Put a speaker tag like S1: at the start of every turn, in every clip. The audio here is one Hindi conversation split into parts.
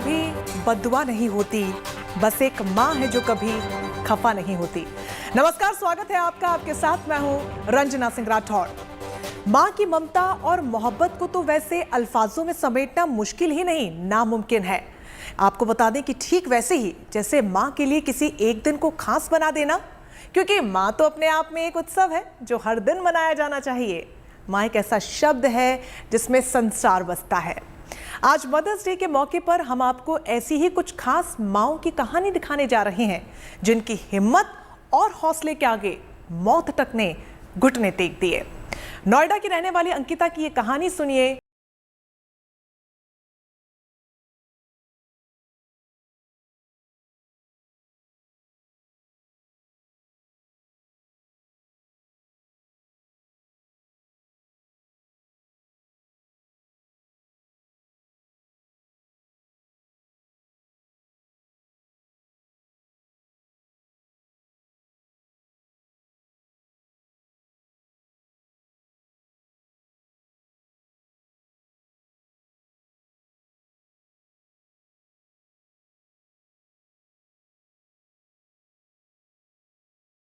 S1: कभी बद्दुआ नहीं होती, बस एक माँ है जो कभी खफा नहीं होती। नमस्कार, स्वागत है आपका। आपके साथ मैं हूं रंजना सिंह राठौड़। माँ की ममता और मोहब्बत को तो वैसे अल्फाजों में समेटना मुश्किल ही नहीं, नामुमकिन है। आपको बता दें कि ठीक वैसे ही जैसे माँ के लिए किसी एक दिन को खास बना देना, क्योंकि माँ तो अपने आप में एक उत्सव है जो हर दिन मनाया जाना चाहिए। माँ एक ऐसा शब्द है जिसमें संसार बसता है। आज मदर्स डे के मौके पर हम आपको ऐसी ही कुछ खास माँओं की कहानी दिखाने जा रहे हैं जिनकी हिम्मत और हौसले के आगे मौत तक ने घुटने टेक दिए। नोएडा की रहने वाली अंकिता की ये कहानी सुनिए।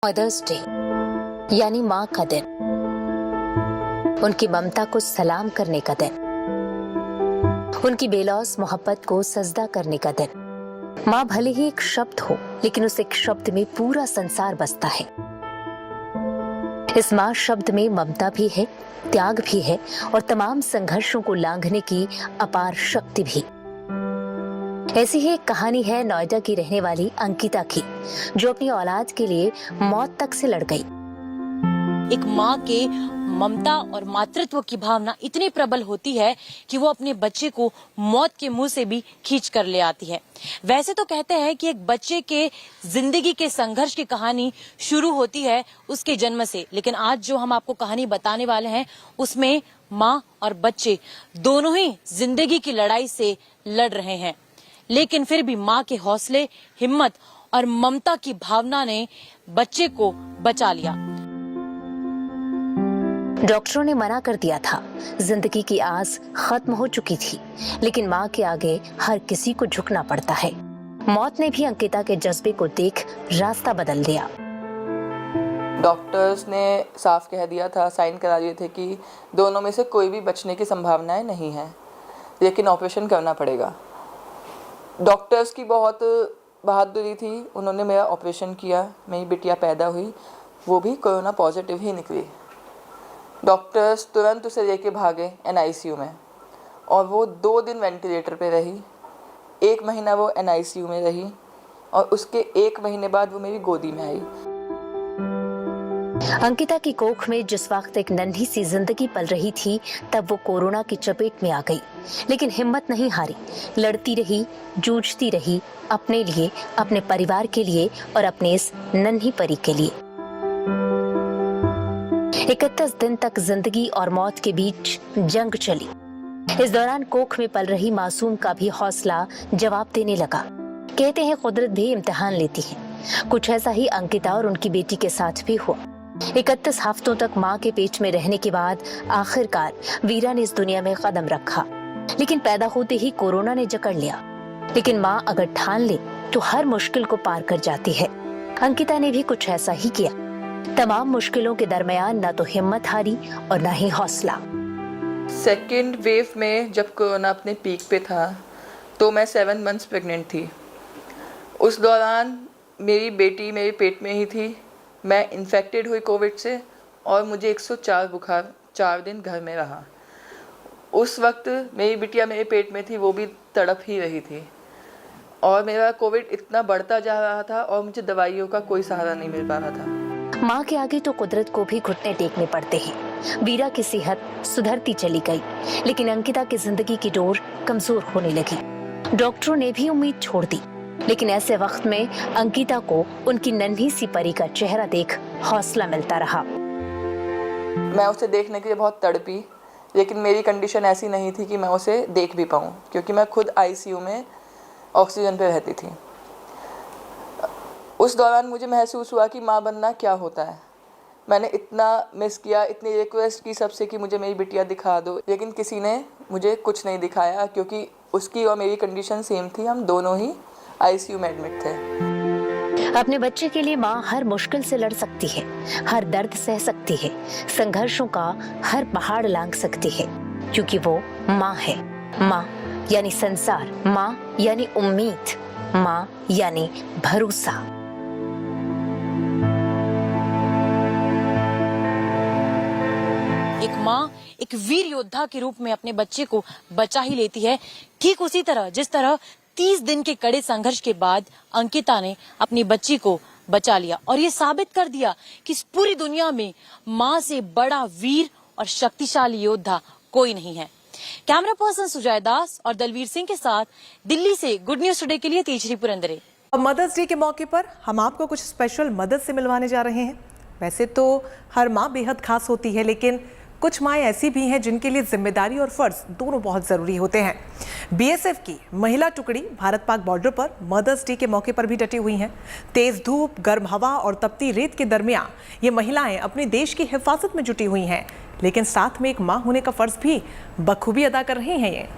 S2: मदर्स डे यानी माँ का दिन, उनकी ममता को सलाम करने का दिन, उनकी बेलौस मोहब्बत को सजदा करने का दिन। माँ भले ही एक शब्द हो, लेकिन उस एक शब्द में पूरा संसार बसता है। इस माँ शब्द में ममता भी है, त्याग भी है और तमाम संघर्षों को लांघने की अपार शक्ति भी। ऐसी ही एक कहानी है नोएडा की रहने वाली अंकिता की, जो अपनी औलाद के लिए मौत तक से लड़ गई।
S3: एक माँ के ममता और मातृत्व की भावना इतनी प्रबल होती है कि वो अपने बच्चे को मौत के मुंह से भी खींच कर ले आती है। वैसे तो कहते हैं कि एक बच्चे के जिंदगी के संघर्ष की कहानी शुरू होती है उसके जन्म से, लेकिन आज जो हम आपको कहानी बताने वाले हैं उसमें माँ और बच्चे दोनों ही जिंदगी की लड़ाई से लड़ रहे हैं, लेकिन फिर भी माँ के हौसले, हिम्मत और ममता की भावना ने बच्चे को बचा लिया।
S2: डॉक्टरों ने मना कर दिया था, जिंदगी की आस खत्म हो चुकी थी, लेकिन माँ के आगे हर किसी को झुकना पड़ता है। मौत ने भी अंकिता के जज्बे को देख रास्ता बदल दिया।
S4: डॉक्टर्स ने साफ कह दिया था, साइन करा दिए थे कि दोनों में से कोई भी बचने की संभावनाएं नहीं है, लेकिन ऑपरेशन करना पड़ेगा। डॉक्टर्स की बहुत बहादुरी थी, उन्होंने मेरा ऑपरेशन किया। मेरी बिटिया पैदा हुई, वो भी कोरोना पॉजिटिव ही निकली। डॉक्टर्स तुरंत उसे लेके भागे एनआईसीयू में, और वो 2 दिन वेंटिलेटर पे रही। 1 महीना वो एनआईसीयू में रही और उसके 1 महीने बाद वो मेरी गोदी में आई।
S2: अंकिता की कोख में जिस वक्त एक नन्ही सी जिंदगी पल रही थी, तब वो कोरोना की चपेट में आ गई, लेकिन हिम्मत नहीं हारी। लड़ती रही, जूझती रही, अपने लिए, अपने परिवार के लिए और अपने इस नन्ही परी के लिए। 31 दिन तक जिंदगी और मौत के बीच जंग चली। इस दौरान कोख में पल रही मासूम का भी हौसला जवाब देने लगा। कहते हैं कुदरत भी इम्तिहान लेती है। कुछ ऐसा ही अंकिता और उनकी बेटी के साथ भी हुआ। 31 हफ्तों तक माँ के पेट में रहने के बाद आखिरकार वीरा ने इस दुनिया में कदम रखा, लेकिन पैदा होते ही कोरोना ने जकड़ लिया। लेकिन माँ अगर ठान ले तो हर मुश्किल को पार कर जाती है। अंकिता ने भी कुछ ऐसा ही किया। तमाम मुश्किलों के दरमियान न तो हिम्मत हारी और न ही हौसला।
S4: सेकेंड वेव में जब कोरोना अपने पीक पे था तो मैं 7 मंथ्स प्रेग्नेंट थी। उस दौरान मेरी बेटी मेरे पेट में ही थी। मैं इन्फेक्टेड हुई कोविड से और मुझे 104 बुखार 4 दिन घर में रहा। उस वक्त मेरी बिटिया मेरे पेट में थी, वो भी तड़प ही रही थी और मेरा कोविड इतना बढ़ता जा रहा था और मुझे दवाइयों का कोई सहारा नहीं मिल पा रहा था।
S2: माँ के आगे तो कुदरत को भी घुटने टेकने पड़ते हैं। वीरा की सेहत सुधरती चली गई, लेकिन अंकिता की जिंदगी की डोर कमजोर होने लगी। डॉक्टरों ने भी उम्मीद छोड़ दी, लेकिन ऐसे वक्त में अंकिता को उनकी नन्ही सी परी का चेहरा देख हौसला मिलता रहा।
S4: मैं उसे देखने के लिए बहुत तड़पी, लेकिन मेरी कंडीशन ऐसी नहीं थी कि मैं उसे देख भी पाऊँ, क्योंकि मैं खुद आईसीयू में ऑक्सीजन पे रहती थी। उस दौरान मुझे महसूस हुआ कि माँ बनना क्या होता है। मैंने इतना मिस किया, इतनी रिक्वेस्ट की सबसे कि मुझे मेरी बिटिया दिखा दो, लेकिन किसी ने मुझे कुछ नहीं दिखाया क्योंकि उसकी और मेरी कंडीशन सेम थी। हम दोनों ही आईसीयू में एडमिट थे।
S2: अपने बच्चे के लिए माँ हर मुश्किल से लड़ सकती है, हर दर्द सह सकती है, संघर्षों का हर पहाड़ लांघ सकती है, क्योंकि वो माँ है। माँ यानी संसार, माँ यानी उम्मीद, माँ यानी भरोसा।
S3: एक माँ एक वीर योद्धा के रूप में अपने बच्चे को बचा ही लेती है, ठीक उसी तरह जिस तरह 30 दिन के कड़े संघर्ष के बाद अंकिता ने अपनी बच्ची को बचा लिया और ये साबित कर दिया कि इस पूरी दुनिया में माँ से बड़ा वीर और शक्तिशाली योद्धा कोई नहीं है। कैमरा पर्सन सुजय दास और दलवीर सिंह के साथ दिल्ली से गुड न्यूज टुडे के लिए तेजश्री पुरंदरे।
S1: मदर्स डे के मौके पर हम आपको कुछ स्पेशल मदद से मिलवाने जा रहे हैं। वैसे तो हर माँ बेहद खास होती है, लेकिन कुछ माएँ ऐसी भी हैं जिनके लिए जिम्मेदारी और फर्ज दोनों बहुत ज़रूरी होते हैं। बीएसएफ की महिला टुकड़ी भारत पाक बॉर्डर पर मदर्स डे के मौके पर भी डटी हुई हैं। तेज़ धूप, गर्म हवा और तपती रेत के दरमियान ये महिलाएं अपने देश की हिफाजत में जुटी हुई हैं, लेकिन साथ में एक माँ होने का फर्ज भी बखूबी अदा कर रही हैं। ये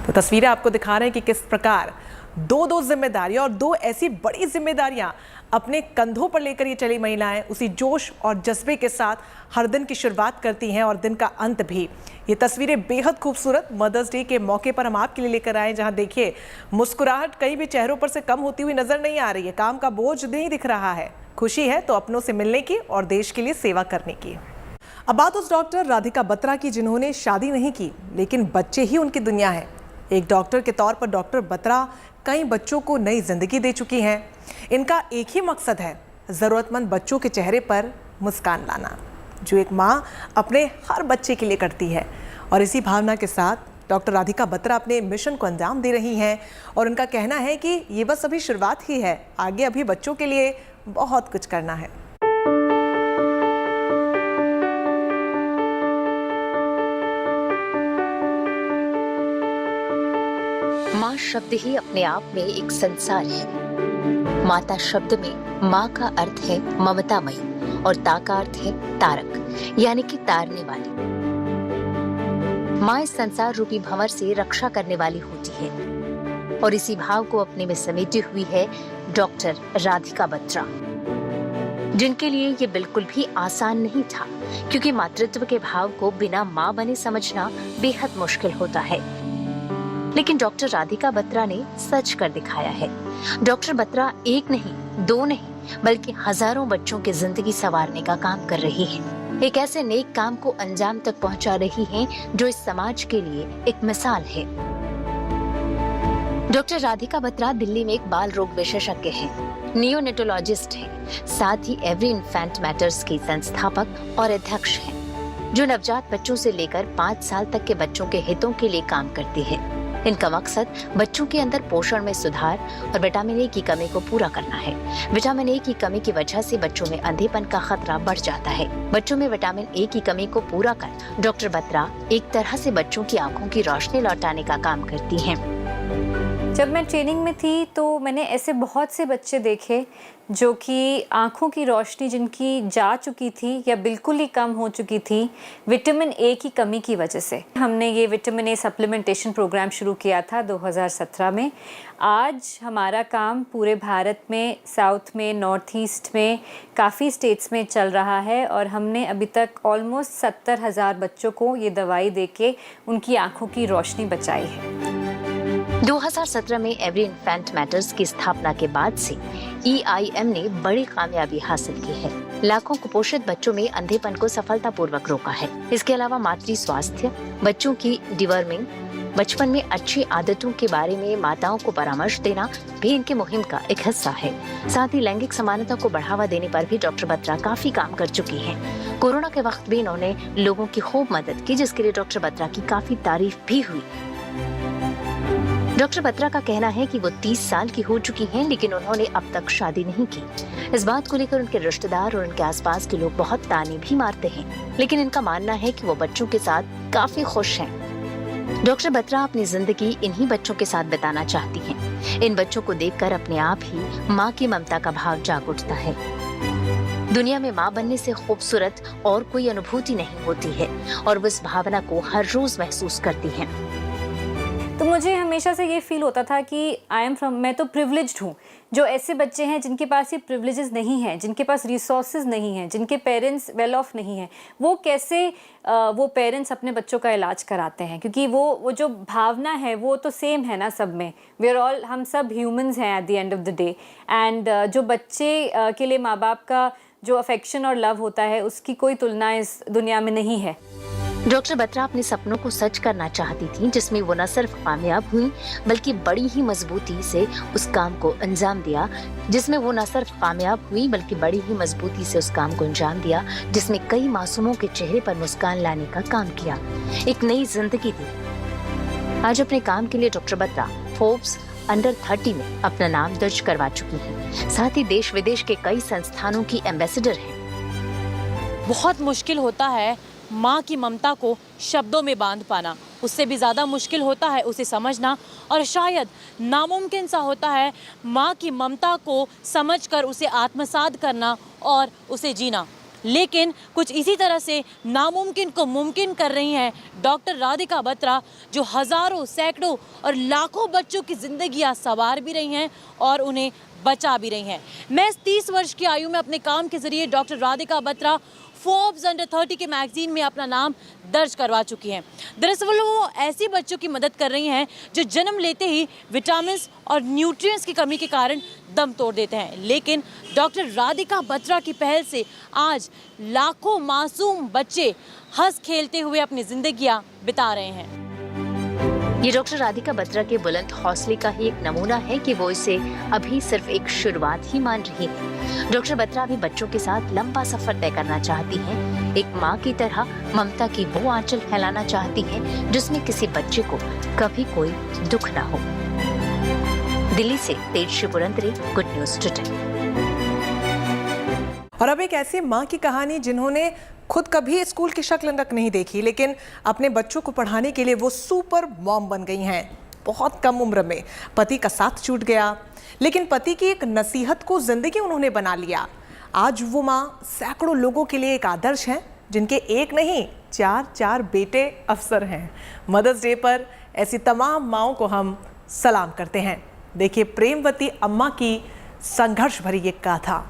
S1: तो तस्वीरें आपको दिखा रहे हैं कि किस प्रकार दो जिम्मेदारियां और दो ऐसी बड़ी जिम्मेदारियां अपने कंधों पर लेकर ये चली महिलाएं उसी जोश और जज्बे के साथ हर दिन की शुरुआत करती हैं और दिन का अंत भी। ये तस्वीरें बेहद खूबसूरत मदर्स डे के मौके पर हम आपके लिए लेकर आए, जहां देखिए मुस्कुराहट कहीं भी चेहरों पर से कम होती हुई नजर नहीं आ रही है, काम का बोझ नहीं दिख रहा है। खुशी है तो अपनों से मिलने की और देश के लिए सेवा करने की। अब बात उस डॉक्टर राधिका बत्रा की जिन्होंने शादी नहीं की, लेकिन बच्चे ही उनकी दुनिया है। एक डॉक्टर के तौर पर डॉक्टर बत्रा कई बच्चों को नई जिंदगी दे चुकी हैं। इनका एक ही मकसद है, ज़रूरतमंद बच्चों के चेहरे पर मुस्कान लाना, जो एक माँ अपने हर बच्चे के लिए करती है। और इसी भावना के साथ डॉक्टर राधिका बत्रा अपने मिशन को अंजाम दे रही हैं और उनका कहना है कि ये बस अभी शुरुआत ही है, आगे अभी बच्चों के लिए बहुत कुछ करना है।
S2: माँ शब्द ही अपने आप में एक संसार है। माता शब्द में माँ का अर्थ है ममतामयी और ता का अर्थ है तारक, यानी कि तारने वाली। माँ इस संसार रूपी भंवर से रक्षा करने वाली होती है और इसी भाव को अपने में समेटे हुई है डॉक्टर राधिका बत्रा, जिनके लिए ये बिल्कुल भी आसान नहीं था, क्योंकि मातृत्व के भाव को बिना माँ बने समझना बेहद मुश्किल होता है। लेकिन डॉक्टर राधिका बत्रा ने सच कर दिखाया है। डॉक्टर बत्रा एक नहीं, दो नहीं, बल्कि हजारों बच्चों की जिंदगी संवारने का काम कर रही हैं। एक ऐसे नेक काम को अंजाम तक पहुंचा रही हैं जो इस समाज के लिए एक मिसाल है। डॉक्टर राधिका बत्रा दिल्ली में एक बाल रोग विशेषज्ञ हैं, नियोनेटोलॉजिस्ट हैं, साथ ही एवरी इन्फेंट मैटर्स की संस्थापक और अध्यक्ष हैं, जो नवजात बच्चों से लेकर 5 साल तक के बच्चों के हितों के लिए काम करती है। इनका मकसद बच्चों के अंदर पोषण में सुधार और विटामिन ए की कमी को पूरा करना है। विटामिन ए की कमी की वजह से बच्चों में अंधेपन का खतरा बढ़ जाता है। बच्चों में विटामिन ए की कमी को पूरा कर डॉक्टर बत्रा एक तरह से बच्चों की आंखों की रोशनी लौटाने का काम करती हैं।
S5: जब मैं ट्रेनिंग में थी तो मैंने ऐसे बहुत से बच्चे देखे जो कि आँखों की रोशनी जिनकी जा चुकी थी या बिल्कुल ही कम हो चुकी थी विटामिन ए की कमी की वजह से। हमने ये विटामिन ए सप्लीमेंटेशन प्रोग्राम शुरू किया था 2017 में। आज हमारा काम पूरे भारत में, साउथ में, नॉर्थ ईस्ट में, काफ़ी स्टेट्स में चल रहा है और हमने अभी तक ऑलमोस्ट 70,000 बच्चों को ये दवाई देके उनकी आँखों की रोशनी बचाई है।
S2: 2017 में एवरी इन्फेंट मैटर्स की स्थापना के बाद से EIM ने बड़ी कामयाबी हासिल की है। लाखों कुपोषित बच्चों में अंधेपन को सफलतापूर्वक रोका है। इसके अलावा मातृ स्वास्थ्य, बच्चों की डिवर्मिंग, बचपन में अच्छी आदतों के बारे में माताओं को परामर्श देना भी इनकी मुहिम का एक हिस्सा है। साथ ही लैंगिक समानता को बढ़ावा देने पर भी डॉक्टर बत्रा काफी काम कर चुकी हैं। कोरोना के वक्त भी इन्होंने लोगों की खूब मदद की, जिसके लिए डॉक्टर बत्रा की काफी तारीफ भी हुई। डॉक्टर बत्रा का कहना है कि वो 30 साल की हो चुकी हैं, लेकिन उन्होंने अब तक शादी नहीं की। इस बात को लेकर उनके रिश्तेदार और उनके आसपास के लोग बहुत ताने भी मारते हैं, लेकिन इनका मानना है कि वो बच्चों के साथ काफी खुश हैं। डॉक्टर बत्रा अपनी जिंदगी इन्हीं बच्चों के साथ बिताना चाहती हैं। इन बच्चों को देखकर अपने आप ही माँ की ममता का भाव जाग उठता है। दुनिया में माँ बनने से खूबसूरत और कोई अनुभूति नहीं होती है और वो इस भावना को हर रोज महसूस करती हैं।
S5: तो मुझे हमेशा से ये फील होता था कि मैं तो प्रिविलेज्ड हूँ। जो ऐसे बच्चे हैं जिनके पास ये प्रिविलेजेस नहीं हैं, जिनके पास रिसोर्सेज नहीं हैं, जिनके पेरेंट्स वेल ऑफ नहीं हैं, वो कैसे वो पेरेंट्स अपने बच्चों का इलाज कराते हैं, क्योंकि वो जो भावना है वो तो सेम है ना सब में। हम सब ह्यूमंस हैं at the end of the day. And जो बच्चे के लिए माँ बाप का जो अफेक्शन और लव होता है उसकी कोई तुलना इस दुनिया में नहीं है।
S2: डॉक्टर बत्रा अपने सपनों को सच करना चाहती थी, जिसमें वो न सिर्फ कामयाब हुई बल्कि बड़ी ही मजबूती से उस काम को अंजाम दिया जिसमें कई मासूमों के चेहरे पर मुस्कान लाने का काम किया, एक नई जिंदगी दी। आज अपने काम के लिए डॉक्टर बत्रा फोर्ब्स अंडर 30 में अपना नाम दर्ज करवा चुकी हैं। साथ ही देश विदेश के कई संस्थानों की एम्बेसडर हैं।
S3: बहुत मुश्किल होता है माँ की ममता को शब्दों में बांध पाना, उससे भी ज़्यादा मुश्किल होता है उसे समझना, और शायद नामुमकिन सा होता है माँ की ममता को समझकर उसे आत्मसात करना और उसे जीना। लेकिन कुछ इसी तरह से नामुमकिन को मुमकिन कर रही हैं डॉक्टर राधिका बत्रा, जो हज़ारों, सैकड़ों और लाखों बच्चों की ज़िंदगियाँ संवार भी रही हैं और उन्हें बचा भी रही हैं। मैं इस 30 वर्ष की आयु में अपने काम के ज़रिए doctor Radhika Batra Forbes under 30 के मैगजीन में अपना नाम दर्ज करवा चुकी हैं। दरअसल वो ऐसी बच्चों की मदद कर रही हैं जो जन्म लेते ही विटामिन और न्यूट्रिएंट्स की कमी के कारण दम तोड़ देते हैं। लेकिन डॉक्टर राधिका बत्रा की पहल से आज लाखों मासूम बच्चे हंस खेलते हुए अपनी जिंदगियां बिता रहे हैं।
S2: ये डॉक्टर राधिका बत्रा के बुलंद हौसले का ही एक नमूना है कि वो इसे अभी सिर्फ एक शुरुआत ही मान रही है। डॉक्टर बत्रा भी बच्चों के साथ लंबा सफर तय करना चाहती हैं। एक माँ की तरह ममता की वो आंचल फैलाना चाहती हैं जिसमें किसी बच्चे को कभी कोई दुख ना हो। दिल्ली से तेज शिवपुरंतरे, गुड न्यूज टुडे।
S1: और अब एक ऐसी माँ की कहानी जिन्होंने खुद कभी स्कूल की शक्ल तक नहीं देखी, लेकिन अपने बच्चों को पढ़ाने के लिए वो सुपर मॉम बन गई हैं। बहुत कम उम्र में पति का साथ छूट गया, लेकिन पति की एक नसीहत को जिंदगी उन्होंने बना लिया। आज वो माँ सैकड़ों लोगों के लिए एक आदर्श हैं, जिनके एक नहीं 4 बेटे अफसर हैं। मदर्स डे पर ऐसी तमाम माँओं को हम सलाम करते हैं। देखिए प्रेमवती अम्मा की संघर्ष भरी ये गाथा।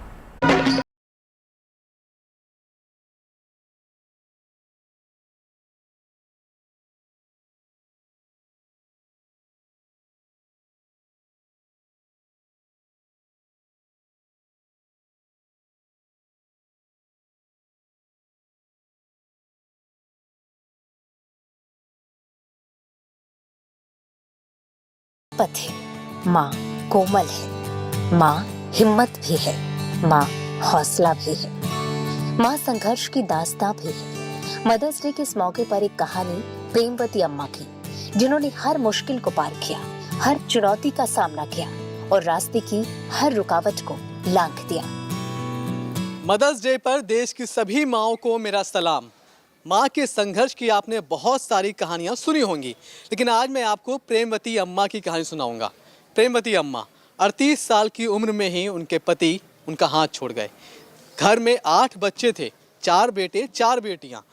S2: पथ है, माँ कोमल है, माँ हिम्मत भी है, माँ हौसला भी है, माँ संघर्ष की दास्तां भी है। मदर्स डे के इस मौके पर एक कहानी प्रेमवती अम्मा की, जिन्होंने हर मुश्किल को पार किया, हर चुनौती का सामना किया और रास्ते की हर रुकावट को लांघ दिया।
S6: मदर्स डे पर देश की सभी माँओं को मेरा सलाम। माँ के संघर्ष की आपने बहुत सारी कहानियाँ सुनी होंगी, लेकिन आज मैं आपको प्रेमवती अम्मा की कहानी सुनाऊंगा। प्रेमवती अम्मा 38 साल की उम्र में ही उनके पति उनका हाथ छोड़ गए। घर में 8 बच्चे थे, 4 बेटे 4 बेटियाँ।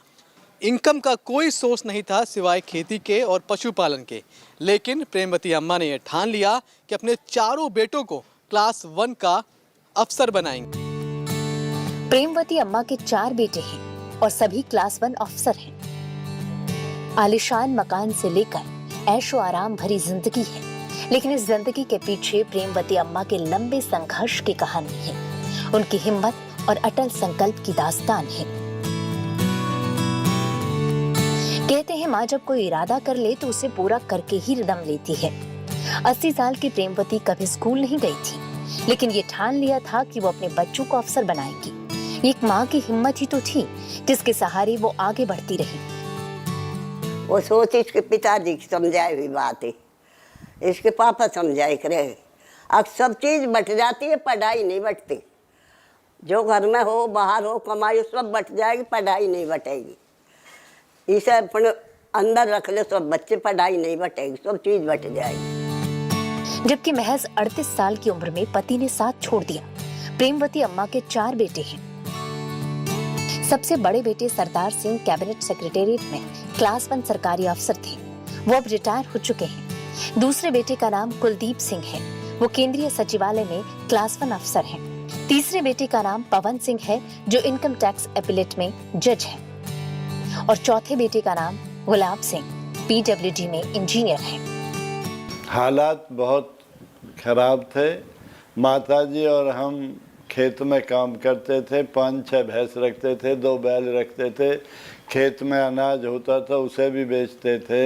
S6: इनकम का कोई सोर्स नहीं था सिवाय खेती के और पशुपालन के। लेकिन प्रेमवती अम्मा ने यह ठान लिया कि अपने चारों बेटों को क्लास 1 का अफसर बनाएंगे।
S2: प्रेमवती अम्मा के 4 बेटे हैं और सभी क्लास 1 अफसर हैं। आलीशान मकान से लेकर ऐशो आराम भरी जिंदगी है, लेकिन इस जिंदगी के पीछे प्रेमवती अम्मा के लंबे संघर्ष की कहानी है। उनकी हिम्मत और अटल संकल्प की दास्तान है। कहते हैं माँ जब कोई इरादा कर ले तो उसे पूरा करके ही दम लेती है। 80 साल की प्रेमवती कभी स्कूल नहीं गई थी, लेकिन ये ठान लिया था कि वो अपने बच्चों को अफसर बनाएगी। एक माँ की हिम्मत ही तो थी जिसके सहारे वो आगे बढ़ती रही।
S7: वो सोच इसके पिताजी की समझाई हुई बात है, इसके पापा समझाए करे। अब सब चीज़ बट जाती है, पढ़ाई नहीं बटती। जो घर में हो बाहर हो कमाई सब बट जाएगी, पढ़ाई नहीं बटेगी। इसे अपने अंदर रख ले सब बच्चे, पढ़ाई नहीं बटेगी, सब चीज़ बट जाएगी।
S2: जबकि महज 38 साल की उम्र में पति ने साथ छोड़ दिया। प्रेमवती अम्मा के 4 बेटे हैं। सबसे बड़े बेटे सरदार सिंह कैबिनेट सेक्रेटेरिएट में क्लास 1 सरकारी अफसर थे। वो अब रिटायर हो चुके हैं। दूसरे बेटे का नाम कुलदीप सिंह है। वो केंद्रीय सचिवालय में क्लास 1 अफसर हैं। तीसरे बेटे का नाम पवन सिंह है, जो इनकम टैक्स अपीलेट में जज है। और चौथे बेटे का नाम गुलाब सिंह PWD में इंजीनियर है।
S8: हालात बहुत खराब थे। माताजी और हम खेत में काम करते थे, 5-6 भैंस रखते थे, 2 बैल रखते थे। खेत में अनाज होता था, उसे भी बेचते थे।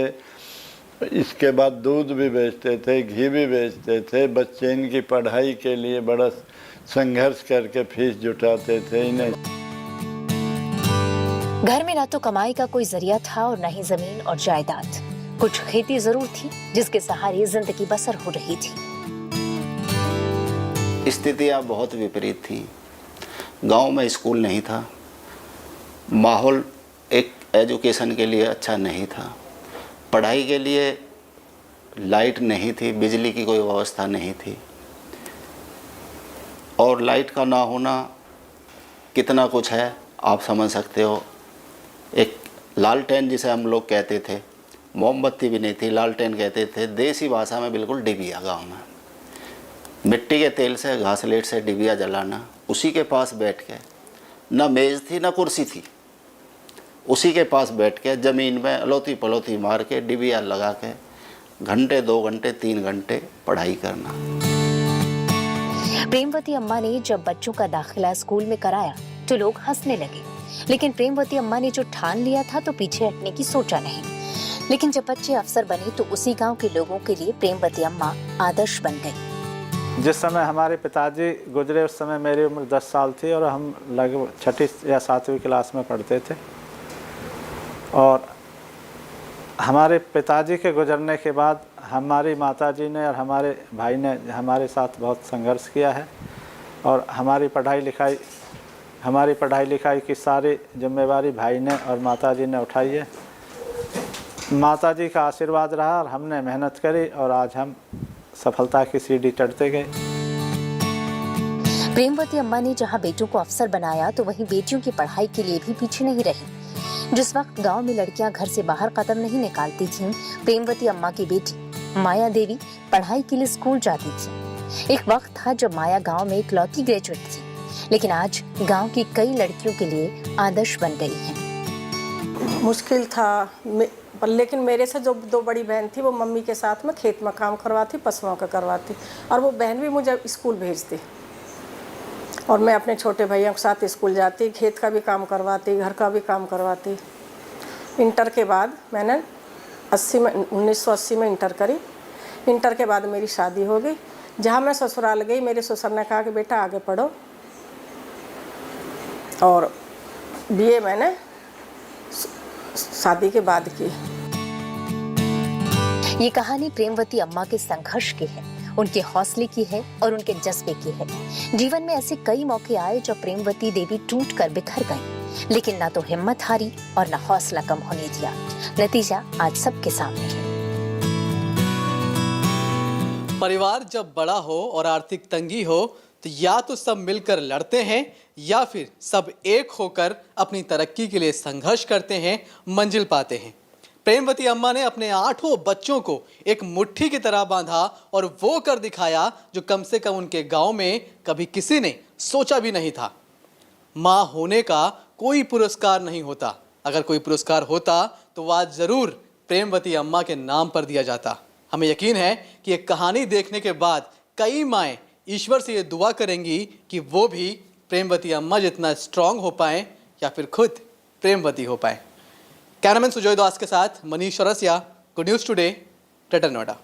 S8: इसके बाद दूध भी बेचते थे, घी भी बेचते थे। बच्चे इनकी पढ़ाई के लिए बड़ा संघर्ष करके फीस जुटाते थे इन्हें।
S2: घर में ना तो कमाई का कोई जरिया था और न ही जमीन और जायदाद। कुछ खेती जरूर थी जिसके सहारे जिंदगी बसर हो रही थी।
S9: स्थितियाँ बहुत विपरीत थी। गांव में स्कूल नहीं था, माहौल एक एजुकेशन के लिए अच्छा नहीं था, पढ़ाई के लिए लाइट नहीं थी, बिजली की कोई व्यवस्था नहीं थी। और लाइट का ना होना कितना कुछ है आप समझ सकते हो। एक लालटेन जिसे हम लोग कहते थे, मोमबत्ती भी नहीं थी, लालटेन कहते थे। देसी भाषा में बिल्कुल डिबिया। गाँव में मिट्टी के तेल से, घासलेट से डिबिया जलाना, उसी के पास बैठ के, ना मेज़ थी ना कुर्सी थी, उसी के पास बैठ के ज़मीन में अलोती पलोती मार के डिबिया लगा के घंटे 2 घंटे 3 घंटे पढ़ाई करना।
S2: प्रेमवती अम्मा ने जब बच्चों का दाखिला स्कूल में कराया तो लोग हंसने लगे, लेकिन प्रेमवती अम्मा ने जो ठान लिया था तो पीछे हटने की सोचा नहीं। लेकिन जब बच्चे अफसर बने तो उसी गांव के लोगों के लिए प्रेमवती अम्मा आदर्श बन गई।
S10: जिस समय हमारे पिताजी गुजरे उस समय मेरी उम्र 10 साल थी और हम लगभग 6ठी या 7वीं क्लास में पढ़ते थे। और हमारे पिताजी के गुजरने के बाद हमारी माताजी ने और हमारे भाई ने हमारे साथ बहुत संघर्ष किया है। और हमारी पढ़ाई लिखाई की सारी जिम्मेवारी भाई ने और माताजी ने उठाई है। माताजी का आशीर्वाद रहा और हमने मेहनत करी और आज हम सफलता की सीढ़ी चढ़ते गए।
S2: प्रेमवती अम्मा ने जहां बेटों को अफसर बनाया तो वहीं बेटियों की पढ़ाई के लिए भी पीछे नहीं रही। जिस वक्त गांव में लड़कियां घर से बाहर कदम नहीं निकालती थीं, प्रेमवती अम्मा की बेटी माया देवी पढ़ाई के लिए स्कूल जाती थी। एक वक्त था जब माया गांव में इकलौती ग्रेजुएट थी, लेकिन आज गांव की कई लड़कियों के लिए आदर्श बन गई हैं।
S11: मुश्किल था पर लेकिन मेरे से जो 2 बड़ी बहन थी वो मम्मी के साथ में खेत में काम करवाती, पशुओं का करवाती, और वो बहन भी मुझे स्कूल भेजती और मैं अपने छोटे भैया के साथ स्कूल जाती, खेत का भी काम करवाती, घर का भी काम करवाती। इंटर के बाद मैंने 1980 में इंटर करी। इंटर के बाद मेरी शादी हो गई। जहाँ मैं ससुराल गई मेरे ससुर ने कहा कि बेटा आगे पढ़ो, और BA मैंने शादी के बाद की।
S2: ये कहानी प्रेमवती अम्मा के संघर्ष की है, उनके हौसले की है और उनके जज्बे की है। जीवन में ऐसे कई मौके आए जब प्रेमवती देवी टूटकर बिखर गईं, लेकिन ना तो हिम्मत हारी और ना हौसला कम होने दिया। नतीजा आज सबके सामने है।
S6: परिवार जब बड़ा हो और आर्थिक तंगी हो तो या तो सब मिलकर लड़ते हैं या फिर सब एक होकर अपनी तरक्की के लिए संघर्ष करते हैं, मंजिल पाते हैं। प्रेमवती अम्मा ने अपने 8 बच्चों को एक मुट्ठी की तरह बांधा और वो कर दिखाया जो कम से कम उनके गांव में कभी किसी ने सोचा भी नहीं था। माँ होने का कोई पुरस्कार नहीं होता। अगर कोई पुरस्कार होता तो वह आज जरूर प्रेमवती अम्मा के नाम पर दिया जाता। हमें यकीन है कि ये कहानी देखने के बाद कई माएँ ईश्वर से ये दुआ करेंगी कि वो भी प्रेमवती अम्मा जितना स्ट्रांग हो पाएं या फिर खुद प्रेमवती हो पाएं। कैमरामैन सुजय दास के साथ Manish Rasiya, good news today, greater Noida.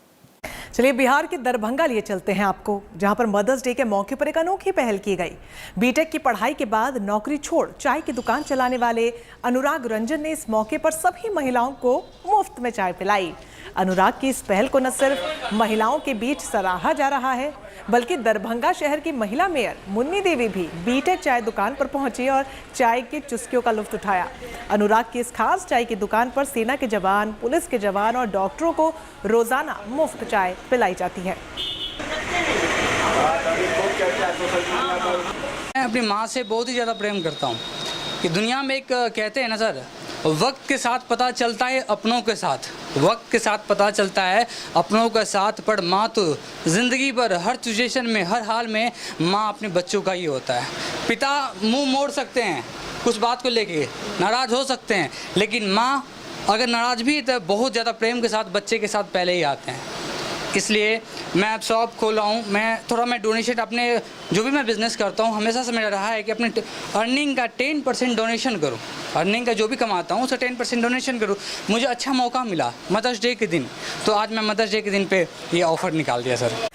S1: चलिए बिहार के दरभंगा लिए चलते हैं आपको, जहां पर मदर्स डे के मौके पर एक अनोखी पहल की गई। बीटेक की पढ़ाई के बाद नौकरी छोड़ चाय की दुकान चलाने वाले अनुराग रंजन ने इस मौके पर सभी महिलाओं को मुफ्त में चाय पिलाई। अनुराग की इस पहल को न सिर्फ महिलाओं के बीच सराहा जा रहा है, बल्कि दरभंगा शहर की महिला मेयर मुन्नी देवी भी बीटेक चाय दुकान पर पहुंची और चाय की चुस्कियों का लुत्फ उठाया। अनुराग की इस खास चाय की दुकान पर सेना के जवान, पुलिस के जवान और डॉक्टरों को रोजाना मुफ्त चाय पिलाई जाती है।
S12: मैं अपनी माँ से बहुत ही ज़्यादा प्रेम करता हूँ कि दुनिया में एक कहते हैं ना सर, वक्त के साथ पता चलता है अपनों के साथ, वक्त के साथ पता चलता है अपनों के साथ, पर माँ तो ज़िंदगी भर हर सिचुएशन में, हर हाल में माँ अपने बच्चों का ही होता है। पिता मुंह मोड़ सकते हैं कुछ बात को लेके, नाराज़ हो सकते हैं, लेकिन माँ अगर नाराज़ भी है तो बहुत ज़्यादा प्रेम के साथ बच्चे के साथ पहले ही आते हैं। इसलिए मैं अब शॉप खोला हूँ, मैं डोनेशन अपने जो भी मैं बिज़नेस करता हूँ हमेशा से मेरा रहा है कि अपने अर्निंग का 10% डोनेशन करूँ, अर्निंग का जो भी कमाता हूँ उसे 10% डोनेशन करूँ। मुझे अच्छा मौका मिला मदर्स डे के दिन, तो आज मैं मदर्स डे के दिन पे ये ऑफ़र निकाल दिया सर।